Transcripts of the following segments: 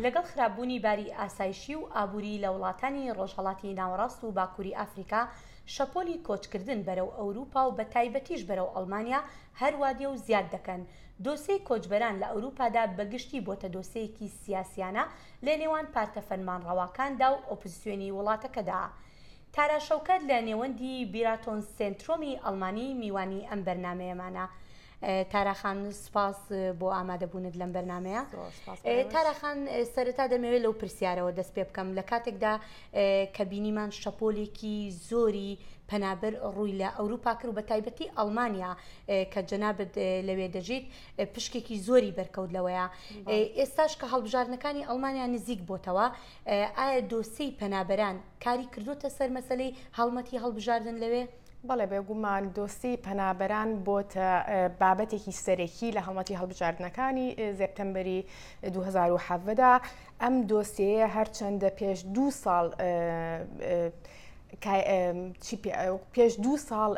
لەگەڵ خراپبوونی باری ئاسایشی و ئابووری لە وڵاتانی ڕۆژهەڵاتی ناوەڕاست و باکووری ئەفریقا شەپۆلی کۆچکردن بەرەو ئەوروپا و بە تایبەتیش بەرەو ئەڵمانیا هەروادێ و زیاد دەکەن. دۆسەی کۆچبەران لە ئەوروپادا بەگشتی بۆتە دۆسەیەکی سیاسیانە لە نێوان پارتە فەرمانڕەواکاندا و ئۆپۆزیسیۆنی وڵاتەکەدا. تارا شەوکەت لە نێوەندی بیراتۆن سێنترۆمی ئەڵمانی میوانی ئەم بەرنامەیەمانە. تاراخان سپاس بۆ ئامادەبوونت لەم بەرنامەیە. تاراخان سەرەتا دەمەوێت لەو پرسیارەوە دەست پێ بکەم لە کاتێکدا کە بینیمان شەپۆلێکی زۆری پەنابەر ڕووی لە ئەوروپا کرد و بە تایبەتی ئەڵمانیا کە جەنابەت لەوێ دەژیت پشکێکی زۆری بەرکەوت لەوەیە. ئێستاش کە هەڵبژاردنەکانی ئەڵمانیا نزیک بۆتەوە، ئایا دۆسەی پەنابەران کاری کردوتە سەر مەسەلەی هەڵمەتی هەڵبژاردن لەوێ؟ بەڵێ بێگومان دۆسی پەنابەران بۆتە بابەتێکی سەرەکی لە هەڵمەتی هەڵبژاردنەکانی سێپتەمبەری 2017دا. ئەم دۆسیەیە هەرچەندە پێش 2 ساڵ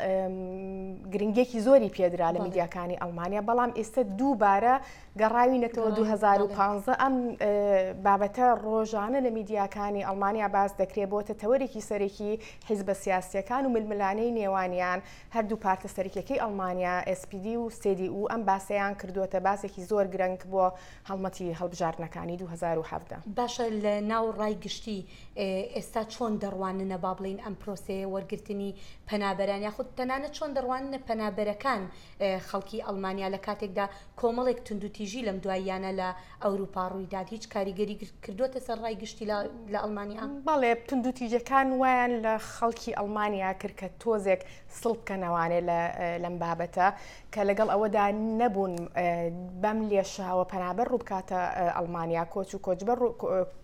گرنگێکی زۆری پێدرا لە میدیاکانی ئەڵمانیا، بەڵام ئێستا دووبارە گەڕاوینەتەوە 2015 ئەم بابەتە ڕۆژانە لە میدیاکانی ئەڵمانیا باز دەکرێت بۆتە تەوەرێکی سەرەکی حیزبە سیاسیەکان و ململانەی نێوانیان هەردوو پارتە سەرکیەکەی ئەڵمانیا SPD و CDU ئەم باسەیان کردووەتە باسێکی زۆر گرنگ بۆ هەڵمەتی هەڵبژاردنەکانی 2017. باشە لە ناو ڕای گشتی ئێستا چۆن دەڕواننە با بڵین ئەم پرۆسەیە وەرگرتنی پەنابەران یاخود تەنانەت چۆن دەڕواننە پەنابەرەکان خەڵکی ئەڵمانیا لە کاتێکدا کۆمەڵێک توندوتیژی لەم دواییانە لە ئەوروپا ڕوویداد؟ هیچ کاریگەری کردوتە سەر ڕای گشتی لە ئەڵمانیا؟ بەڵێ توندوتیژەکان وایان لە خەڵکی ئەڵمانیا کرد کە تۆزێک سڵبکەنەوانێ لەم بابەتە کە لەگەڵ ئەوەدا نەبوون بەم لێشاوە پەنابەر ڕووبکاتە ئەڵمانیا، کۆچ و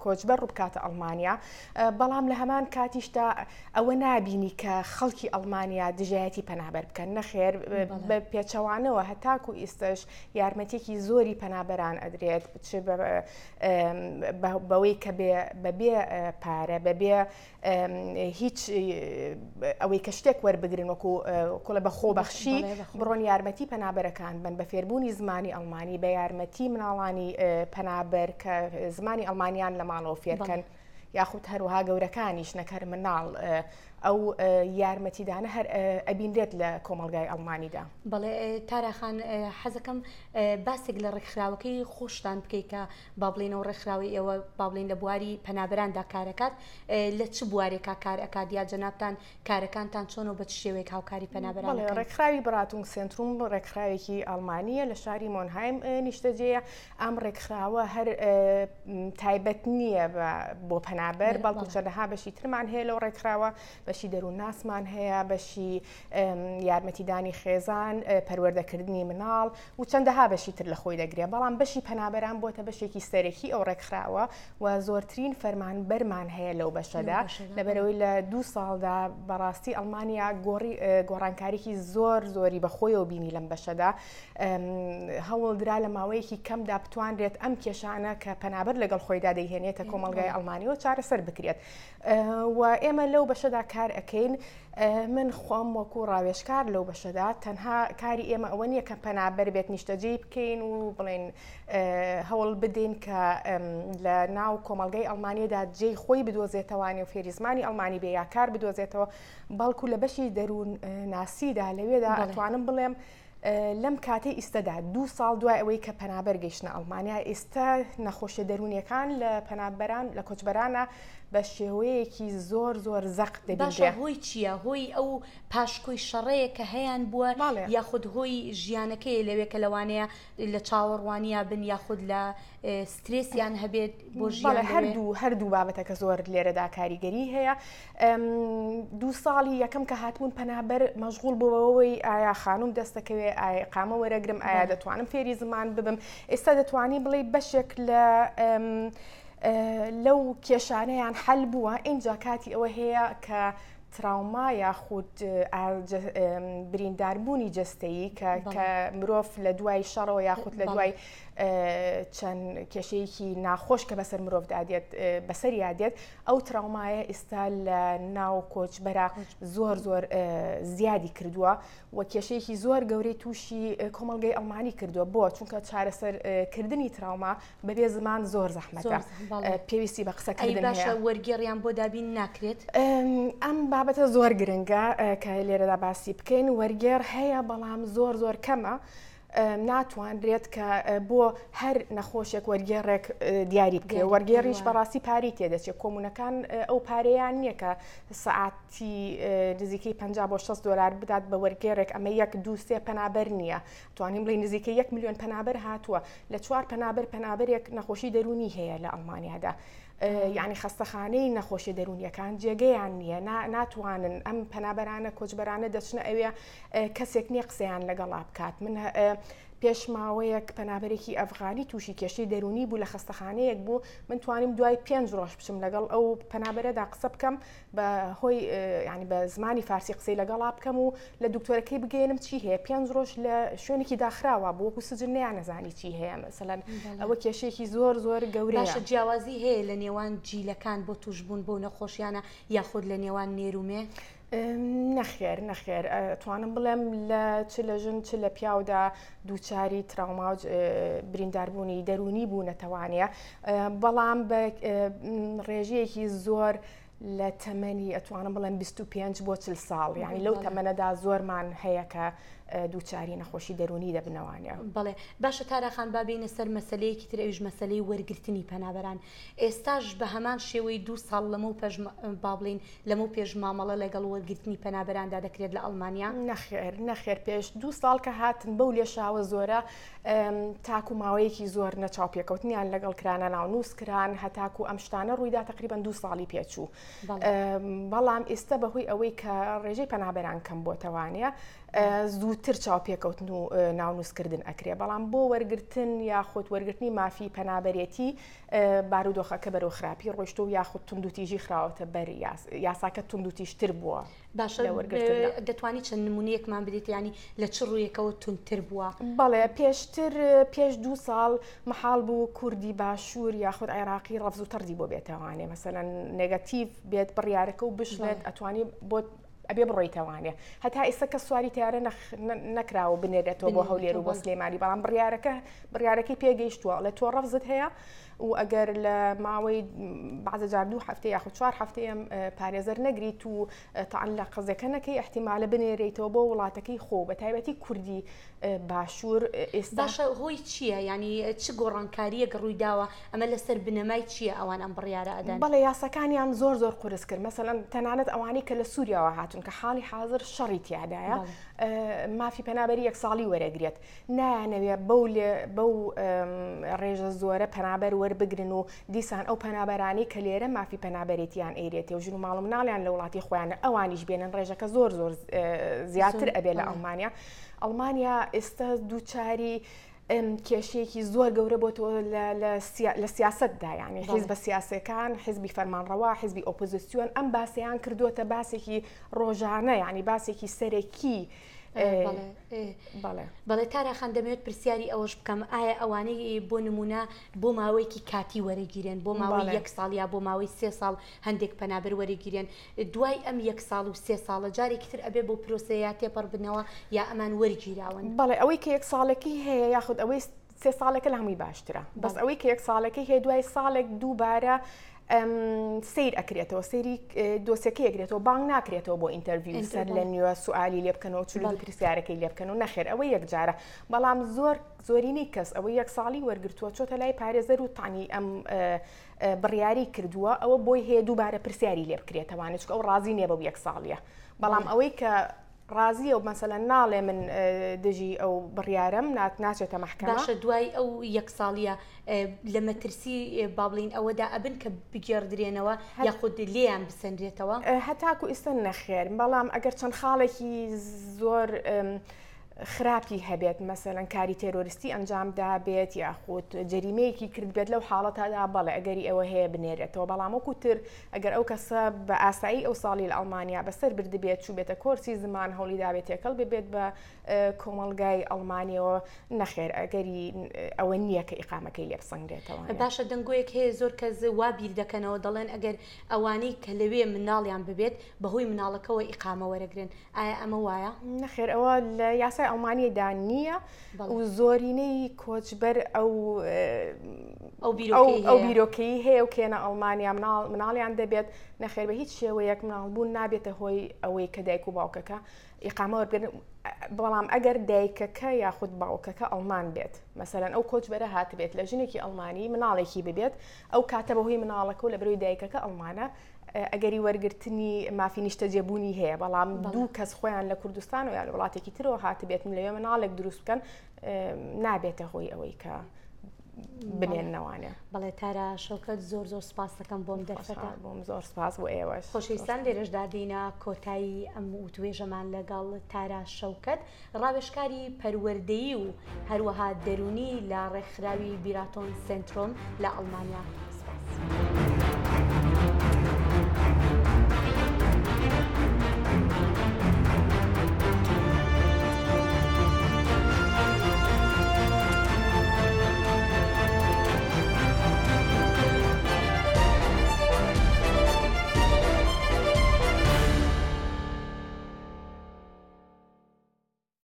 کۆچبەر ڕووبکاتە ئەڵمانیا. بەڵام لە هەمان کاتیشدا ئەوە نابینی کە خەڵکی ئەڵمانیا دژایەتی پەنابەر بکەن. نەخێر، بە پێچەوانەوە هەتاکو ئێستش یارمەتێکی زۆری پەنابەران ئەدرێت بەوەی کە بەبێ پارە، بەبێ هیچ ئەوەی کە شتێک وەربگرن وەکو کۆڵە بە خۆبەخشی بڕۆن یارمەتی پەنابەرەکان بن بە فێربوونی زمانی ئەڵمانی، بە یارمەتی مناڵانی پەنابەر کە زمانی ئەڵمانیان لە ماڵەوە فێرکەن، یاخود هەروەها گەورەکانیش نەکەر مناڵ ئەو یارمەتیدانە هەر ئەبینرێت لە کۆمەلگای ئەڵمانیدا. بەڵێ تاراخان حەزەکەم باسێک لە ڕێکخراوەکەی خۆشتان بکەیت کە با بڵێنەوە ڕێکخراوی ئێوە با بڵێن لە بواری پەنابەراندا کارەکات لە چ بوارێکا کار ئەکات یا جەنابتان کارەکانتان چۆنەوە بە چ شێوەیەک هاوکاری پەنابەران؟ ڕێکخراوی براتون سنتروم ڕێکخراوێکی ئەڵمانیە لە شاری مۆنهایم نیشتەجێیە. ئەم ڕێکخراوە هەر تایبەت نییە بۆ پەنابەر، بەڵکو چەندەها بەشی ترمان هەیە لەو ڕێکخراوە، بەشی دەروون ناسمان هەیە، بەشی یارمەتیدانی خێزان، پەروەردەکردنی مناڵ و چەندەها بەشی تر لە خۆی دەگرێت. بەڵام بەشی پەنابەران بۆتە بەشێکی سەرەکی ئەو ڕێکخراوە و زۆرترین فەرمانبەرمان هەیە لەو بەشەدا، لەبەرەوەی لە 2 ساڵدا بەڕاستی ئەڵمانیا گۆڕانکاریی زۆری بەخۆیەوە بینی لەم بەشەدا. هەوڵدرا لە ماوەیەکی کەمدا بتوانرێت ئەم کێشانە کە پەنابەر لەگەڵ خۆیدا دەیهێنێتە کۆمەلگای ئەڵمانیەوە چارەسەر بکرێت. و ئێمە لەو بەشەدا کار ئەەکەین. من خۆم وەکو ڕاوێژکار لەو بەشەدا تەنها کاری ئێمە ئەوە نییە کە پەنابەر بێت نیشتەجێی بکەین و بڵێن هەوڵ بدەین کە لە ناو کۆمەلگای ئەڵمانیەدا جێی خۆی بدۆزێتەوەوانی و فێری زمانی ئەڵمانی بێ یا کار بدۆزێتەوە، بەڵکو لە بەشی دەروون ناسیدا لەوێدا ئەتوانم بڵێم لەم کاتەی ئیستەدا 2 ساڵ دوای ئەوەی کە پەنابەر گەیشتنە ئەڵمانیا، ئێستا نەخۆشیە دەرونیەکان لە پەنابەران لە کۆچبەرانە بە شێوەیەکی زۆر زەق دەبێت. باشە هۆی چییە؟ هۆی ئەو پاشکۆی شەڕەیە کە هەیان بووە یاخود هۆی ژیانەکەی لەوێ کە لەوانەیە لە چاوەڕوانیا بن یاخود لە سترێسیان هەبێت بۆ ژیان؟ هەردوو بابەتەکە زۆر لێرەدا کاریگەری هەیە. 2 ساڵی یەکەم کە هاتبوون پەنابەر مەشغوڵ بووەوەی ئایا خانوم دەستەکەوێ، ئایا قامە وەرەگرم، ئایا دەتوانم فێری زمان ببم. ئێستا دەتوانی بڵێ بەشێک لەو کێشانەیان حەل بووە. اینجا کاتی ئەوە هەیە کە تراوما یاخود برینداربوونی جەستەیی کە مرۆڤ لە دوای شەڕەوە یاخود لە دوای چەند کێشەیەکی ناخۆش کە بەسەر مرۆڤ دادێت بەسەر یادێت ئەو تراومایە ئێستا لە ناو کۆچبەرە زۆر زۆر زیادی کردووە و کێشەیەکی زۆر گەورەی تووشی کۆمەڵگەی ئەڵمانی کردووە بۆ چونکە چارەسەرکردنی تراوما بەبێ زمان زۆر زەحمەتە پێویستی بە قسەکردن باشە وەرگێڕیان بۆ دابین ناکرێت ئەم بابەتە زۆر گرنگە کە لێرەدا باسی بکەین وەرگێڕ هەیە بەڵام زۆر زۆر کەمە ناتوانرێت کە بۆ هەر نەخۆشێک وەرگێڕێک دیاری بکرێت وەرگێڕیش بەڕاستی پارەی تێدەچێت کۆمونەکان ئەو پارەیان نییە کە سەعاتی نزیکەی 50 بۆ 60 دلار بدات بە وەرگێڕێک ئەمە 1-2-3 پەنابەر نییە توانیم بڵێ نزیکەی 1 میلیۆن پەنابەر هاتووە لە 4 پەنابەرێک نەخۆشی دەرونی هەیە لە ئەڵمانیادا یعنی خەستەخانەی نەخۆشی دەرونیەکان جێگەیان نییە ناتوانن ئەم پەنابەرانە کۆچبەرانە دەچنە ئەوێ کەسێک نییە قسەیان لەگەڵا بکات من پێشماوەیەک پەنابەرێکی ئەفغانی تووشی کێشەی دەرونی بوو لە خەستەخانەیەک بوو من توانیم دوای 5 ڕۆژ بچم لەگەڵ ئەو پەنابەرەدا قسە بکەم بە هۆی ینی بە زمانی فارسی قسەی لەگەڵا بکەم و لە دکتۆرەکەی بگەێنم چی هەیە 5 ڕۆژ لە شوێنێکی داخراوە بۆ وەکو سجنیان نەزانی چی هەیە مەسەلەن ئەوە کێشەیەکی زۆر زۆر گەورەیە باشە جیاوازی هەیە لە نێوان جیلەکان بۆ توشبوون بۆ نەخۆشیانە یاخود لە نێوان نێرومێ نەخێر توانم بڵێم لە چ لە ژن چ لە پیاودا دووچاری تراوما و برینداربوونی دەرونی بوو نەتەوانێ بەڵام بە ڕێژەیەکی زۆر لە تەمەنی ئەتوانم بڵێم 25 بۆ 40 ساڵ یعنی لەو تەمەنەدا زۆرمان هەیە کە دووچاری نەخۆشی دەرونی دەبنەوانە بڵێ باشە تاراخان بابینە سەر مەسلەیەکی تر ئەوش مەسلەی وەرگرتنی پەنابەران ئێستاش بە هەمان شێوەی 2 ساڵ لەمە و پێش بابلین لەمە و پێش مامەڵە لەگەڵ وەرگرتنی پەنابەراندا دەکرێت لە ئەڵمانیا نەخێر پێش 2 ساڵ کە هاتن بەو لێشاوە زۆرە تاکو ماوەیەکی زۆر نەچاو پێکەوتنیان لەگەڵ کرانە ناونووس کران هەتاکو ئەم شتانە ڕوویدا تقریبا 2 ساڵی پێچوو بەڵام ئێستا بەهۆی ئەوەی کە ڕێژەی پەنابەران کەم بۆتەوانە زووتر چاوپێکەوتن و ناونووسکردن ئەکرێ بەڵام بۆ وەرگرتن یاخود وەرگرتنی مافی پەنابەرێتی بارودۆخەکە بەرەو خراپی ڕۆیشتە و یاخود توندوتیژی خراوەتە بەر یاساکە توندوتیشتر بووە باشە دەتوانانی چەند نمونەیەکمان بدێت ینی لە چ ڕوویەکەوە تونتر بووە بەڵێ پێش 2 ساڵ مەحاڵ بوو کوردی باشوور یاخود عێراقی ڕەفز و تەردی بۆ بێتەوانێ مەسەلەن نێگەتیڤ بێت بڕیارەکە و بشڵێت ئەتوانی بۆ ئەبێ بڕۆیتەوانێ هەتا ئێستا کە سواری تیارە نەکراوە بنێرێتەوە بۆ هەولێر و بۆ سلێمانی بەڵام بڕیارەکەی پێگەیشتووە لە تۆ ڕەفزت هەیە و ئەگەر لە ماوەی بعضە جار 2 هەفتە یاخود 4 هەفتەیە پارێزەر نەگریت و تاعن لە قەزەکە نەکەی احتیمالە بنێرێتەوە بۆ وڵاتەکەی خۆ بە تایبەتی کوردی باشوور ئێستا باشە هۆی چییە ینی چ گۆڕانکاریەک ڕوویداوە ئەمە لەسەر بنەمای چییە ئەوان ئەم بڕیارە ئەدەن بەڵێ یاساکانیان زۆر قورس کرد مەسەلەن تەنانەت ئەوانەی کە لە سووریاوە هاتون کە حاڵی حاضر شەڕی تیادایە مافی پەنابەری 1 ساڵی وەرەگرێت نایانەوێ بەو ڕێژە زۆرە پەنابەر وەربگرن و دیسان ئەو پەنابەرانی کە لێرە مافی پەنابەرێتیان ئێرێتێ و ژن و ماڵ و مناڵیان لە وڵاتی خۆیانە ئەوانیش بێنن ڕێژەکە زۆر زیاتر ئەبێ لە ئەڵمانیا ئێستا دووچاری کێشەیەکی زۆر گەورە بۆتەوە لە سیاستدا یعنی حیزبە سیاسەکان حیزبی فەرمانڕەوا حیزبی ئۆپۆزیسیۆن ئەم باسییان کردوتە باسێکی ڕۆژانە یعنی باسێکی سەرەکی بەڵێ تاراخان دەمەوێت پرسیاری ئەوەش بکەم ئایا ئەوانەی بۆ نمونە بۆ ماوەیەکی کاتی وەرەگیرێن بۆ ماوەی 1 ساڵ یا بۆ ماوەی 3 ساڵ هەندێک پەنابەر وەرەگیرێن دوای ئەم 1 ساڵ و 3 ساڵە جارێکی تر ئەبێ بۆ پرۆسەیە تێپەڕ بنەوە یا ئەمان وەرگیراون بەڵێ ئەوەی کە 1 ساڵێکی هەیە یاخود ئەوەی 3 ساڵێکە لە هەمووی باشترە بەس ئەوەی کە 1 ساڵێکی هەیە دوای ساڵێک دووبارە سیر ئەکرێتەوە سەیری دۆسیەکە ئەگرێتەوە بانگ ناکرێتەوە بۆ ئینتەرویو سەر لە نیوە سوالی لێ بکەنەوە چ پرسیارەکەی لێ بکەن و نەخێر ئەوەی یەکجارە بەڵام زۆرینەی کەس ئەوەی 1 ساڵی وەرگرتووە چۆتە لای پارێزەر و تانی ئەم بڕیاری کردووە ئەوە بۆی هەیە دووبارە پرسیاری لێ بکرێتەوانە چکە ئەو ڕازی نییە بەو 1 ساڵیە بەڵام ئەوەی کە ڕازیە و مەسەلەن ناڵێ من دژی ئەو بڕیارەم ناچێتە مەحکەمە باشە دوای ئەو 1 ساڵیە لە مەترسی بابلین ئەوەدا ئەبن کە بگێڕدرێنەوە یاخود لێیان بسەندرێتەوە هەتاکو ئێستا نەخێر بەڵام ئەگەر چەند خاڵێکی زۆر خراپی هەبێت مەسەلەن کاری تێرۆریستی ئەنجام دابێت یاخود جەریمەیەکی کرد بێت لەو حاڵەتەدا بەڵێ ئەگەری ئەوە هەیە بنێرێتەوە بەڵام وەکوتر ئەگەر ئەو کەسە بە ئاسایی ئەو ساڵی لە ئەڵمانیا بەسەر بردبێت چوو بێتە کۆرسی زمان هەوڵی دابێت تێکەڵ ببێت بە کۆمەڵگای ئەڵمانیەوە نەخێر ئەگەری ئەوە نییە کە ئیقامەکەی لێ بسەنگرێتەوە. باشە دەنگۆیەک هەیە زۆر کەس وا بیر دەکەنەوە دەڵێن ئەگەر ئەوانەی کە لەوێ مناڵیان ببێت بەهۆی مناڵەکەەوە ئیقامە وەرەگرن ئایا ئەمە وایە؟ نەخێر ئەوە لە یاسای ئەڵمانیەدا نییە و زۆرینەی کۆچبەر ئەو بیرۆکەی هەیە و کێنە ئەڵمانیا مناڵیان دەبێت نەخێر بە هیچ شێوەیەک مناڵبوون نابێتە هۆی ئەوەی کە دایک و باوکەکە ئیقامە وەرگرن بەڵام ئەگەر دایکەکە یاخود باوکەکە ئەڵمان بێت مەسەلەن ئەو کۆچبەرە هاتبێت لە ژنێکی ئەڵمانی مناڵێکی ببێت ئەو کاتە بەهۆی مناڵەکە و لە بەروی دایکەکە ئەڵمانە ئەگەری وەرگرتنی مافی نیشتەجێبوونی هەیە بەڵام دوو کەس خۆیان لە کوردستان و یا لە وڵاتێکی ترەوە هاتبێت لەوێ مناڵێک دروست بکەن نابێتە هۆی ئەوەی کە بنێننەوانە. بەڵێ تارە شەوکەت زۆر سپاس دەکەم بۆم دەرفەتە بۆم زۆر سپاس بۆ ئێوەش خۆشەویستان لێرەشدا دێنە کۆتایی ئەم وتوێژەمان لەگەڵ تارە شەوکەت ڕاوێژکاری پەروەردەیی و هەروەها دەرونی لە ڕێکخراوی بیراتۆن سنترۆم لە ئەڵمانیا. سپاس.